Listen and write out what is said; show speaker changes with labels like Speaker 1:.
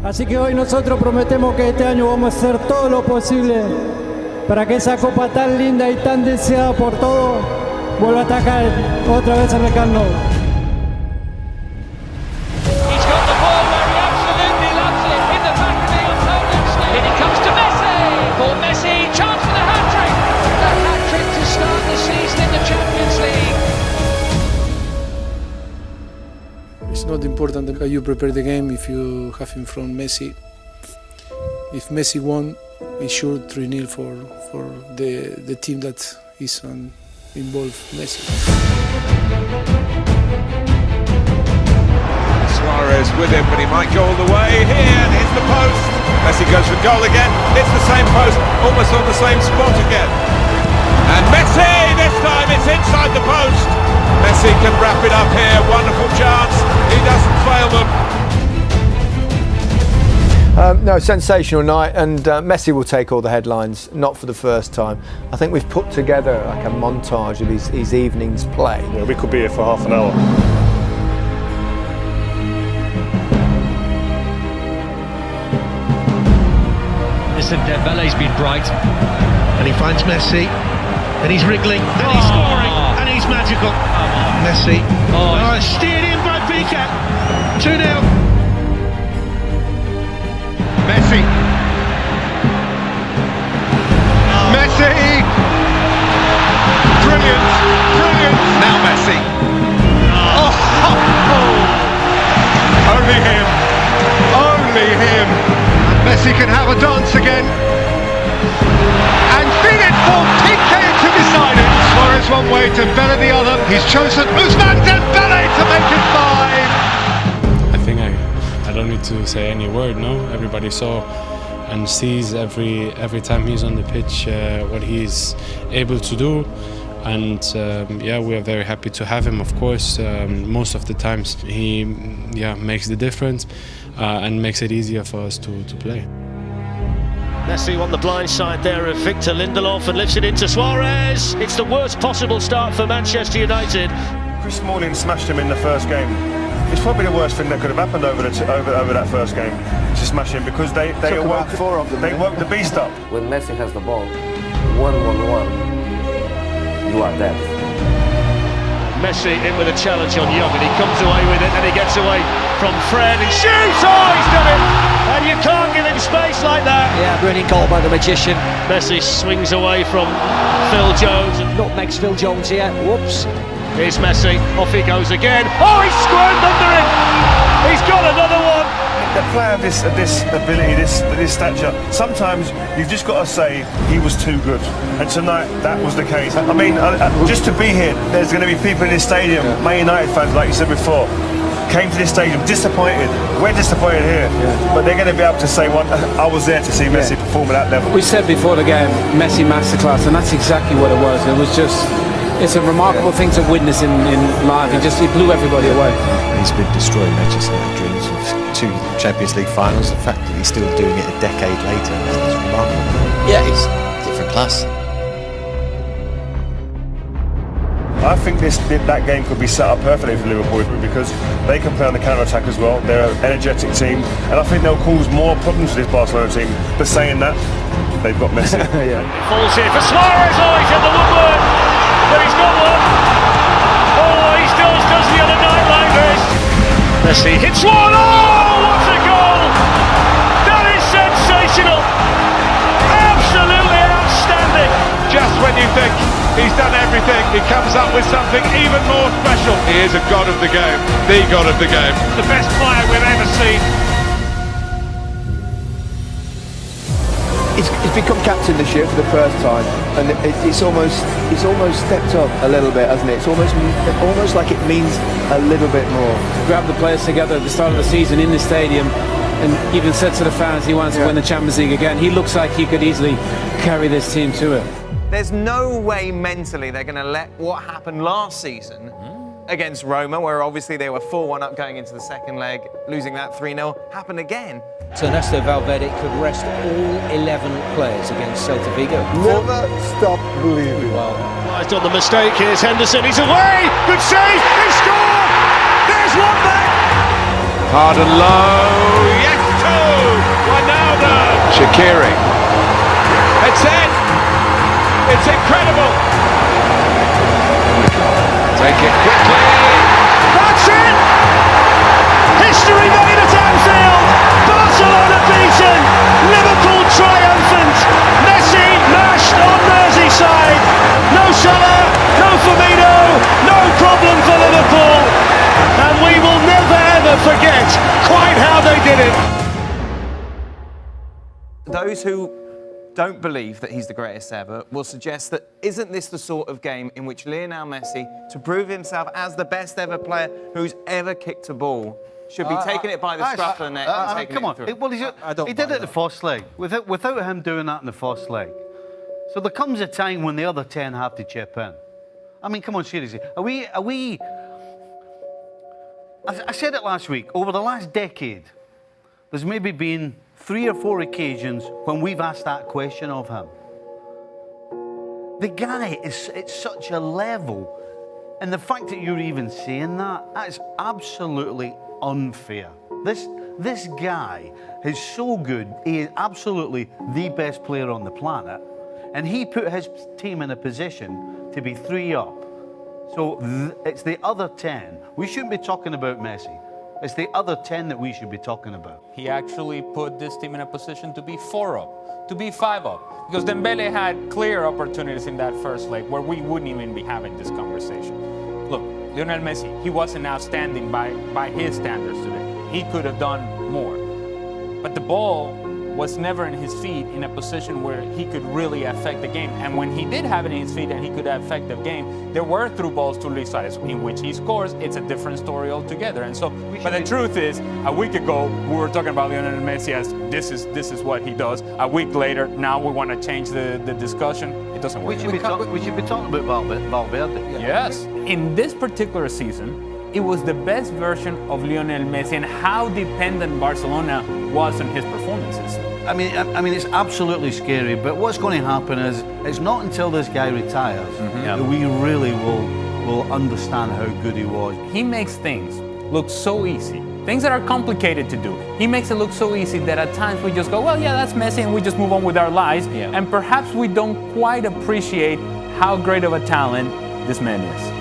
Speaker 1: Así que hoy nosotros prometemos que este año vamos a hacer todo lo posible para que esa copa tan linda y tan deseada por todos vuelva a atacar otra vez en el Camp Nou.
Speaker 2: He's got the ball where he absolutely loves it, in the back of the opponent's net. And it comes to Messi. For Messi, chance for the hat-trick. The hat-trick to start the season in the Champions League.
Speaker 3: It's not important how you prepare the game if you have in front Messi. If Messi won, it's sure 3-0 for the team that is involved, Messi.
Speaker 4: Suarez with him, but he might go all the way here and hits the post. Messi goes for goal again, hits the same post, almost on the same spot again. And Messi, this time it's inside the post. Messi can wrap it up here, wonderful chance, he doesn't fail them.
Speaker 5: No, sensational night, and Messi will take all the headlines, not for the first time. I think we've put together like a montage of his evening's play.
Speaker 6: Yeah, we could be here for half an hour.
Speaker 7: Listen, Dembele's been bright, and he finds Messi, and he's wriggling, and he's scoring, and he's magical. Messi, steered in by Piqué, 2-0. Messi. Messi! Brilliant, brilliant.
Speaker 4: Now Messi.
Speaker 7: Only him. Only him. And Messi can have a dance again. And feed it for Piqué to decide it. Suarez one way, Dembele the other. He's chosen Ousmane Dembele to make it 5.
Speaker 8: I think I don't need to say any word, no? Everybody saw and sees every time he's on the pitch what he's able to do. And yeah, we are very happy to have him, of course. Most of the times he makes the difference and makes it easier for us to play.
Speaker 9: Messi on the blind side there of Victor Lindelof and lifts it into Suarez. It's the worst possible start for Manchester United.
Speaker 6: Chris Smalling smashed him in the first game. It's probably the worst thing that could have happened over that first game, to smash him, because they woke the beast up.
Speaker 10: When Messi has the ball, 1-1-1, you are dead.
Speaker 9: Messi in with a challenge on Young, and he comes away with it, and he gets away from Fred and shoots! Oh, he's done it! And you can't give him space like that.
Speaker 11: Yeah, brilliant goal by the magician.
Speaker 9: Messi swings away from Phil Jones. And
Speaker 11: nutmegs Phil Jones here. Whoops.
Speaker 9: Here's Messi, off he goes again. Oh, he's squirmed under it! He's got another one!
Speaker 6: The player of this ability, this stature, sometimes you've just got to say he was too good. And tonight, that was the case. I mean, just to be here, there's going to be people in this stadium, Man United fans, like you said before, came to this stadium disappointed. We're disappointed here, but they're going to be able to say, I was there to see Messi perform at that level.
Speaker 1: We said before the game, Messi masterclass, and that's exactly what it was. It was just... It's a remarkable thing to witness in live. He blew everybody away.
Speaker 12: He's been destroying Manchester United dreams of 2 Champions League finals. The fact that he's still doing it a decade later is remarkable.
Speaker 13: Yeah, he's different class.
Speaker 6: I think that game could be set up perfectly for Liverpool because they can play on the counter-attack as well. They're an energetic team, and I think they'll cause more problems for this Barcelona team. But saying that, they've got Messi.
Speaker 9: Falls here for Suarez. Oh, he's in the woodwork. But he's got one. Oh, he still does the other night like this. Messi hits one. Oh, what a goal! That is sensational. Absolutely outstanding.
Speaker 4: Just when you think he's done everything, he comes up with something even more special. He is a god of the game, the god of the game.
Speaker 9: The best player we've ever seen.
Speaker 5: He's become captain this year for the first time, and it's almost stepped up a little bit, hasn't it? It's almost like it means a little bit more.
Speaker 1: Grab the players together at the start of the season in the stadium, and even said to the fans he wants to win the Champions League again. He looks like he could easily carry this team to it.
Speaker 14: There's no way mentally they're going to let what happened last season against Roma, where obviously they were 4-1 up going into the second leg, losing that 3-0, happen again.
Speaker 11: So Ernesto Valverde could rest all 11 players against Celta Vigo.
Speaker 5: Never stop believing.
Speaker 9: Well, he's done the mistake. Here's Henderson. He's away. Good save. He scored. There's one back.
Speaker 4: Hard and low. Yes, two. cheering. It's in! It's incredible! Take it quickly!
Speaker 9: That's it! History made at Anfield! Barcelona beaten! Liverpool triumphant! Messi mashed on Merseyside! No Salah, no Firmino, no problem for Liverpool! And we will never ever forget quite how they did it!
Speaker 14: Those who don't believe that he's the greatest ever will suggest that isn't this the sort of game in which Lionel Messi, to prove himself as the best ever player who's ever kicked a ball, should be taking it by the scruff of the neck and taking
Speaker 15: come
Speaker 14: it
Speaker 15: on.
Speaker 14: through.
Speaker 15: Well, he did it in the first leg, without him doing that in the first leg. So there comes a time when the other 10 have to chip in. I mean, come on, seriously. Are we... I said it last week, over the last decade, there's maybe been 3 or 4 occasions when we've asked that question of him. The guy is at such a level, and the fact that you're even saying that is absolutely unfair. This guy is so good, he is absolutely the best player on the planet, and he put his team in a position to be 3 up. So it's the other 10. We shouldn't be talking about Messi. It's the other 10 that we should be talking about.
Speaker 16: He actually put this team in a position to be 4 up, to be 5 up. Because Dembele had clear opportunities in that first leg where we wouldn't even be having this conversation. Look, Lionel Messi, he wasn't outstanding by his standards today. He could have done more. But the ball was never in his feet in a position where he could really affect the game. And when he did have it in his feet and he could affect the game, there were through balls to Luis Suarez, in which he scores. It's a different story altogether. And so, but the truth is, a week ago, we were talking about Lionel Messi as this is what he does. A week later, now we want to change the discussion. It doesn't work.
Speaker 15: We should be talking about Valverde.
Speaker 16: Yes. In this particular season, it was the best version of Lionel Messi and how dependent Barcelona was on his performances.
Speaker 15: I mean, it's absolutely scary, but what's going to happen is it's not until this guy retires that we really will understand how good he was.
Speaker 16: He makes things look so easy. Things that are complicated to do. He makes it look so easy that at times we just go, well, yeah, that's Messi, and we just move on with our lives. Yeah. And perhaps we don't quite appreciate how great of a talent this man is.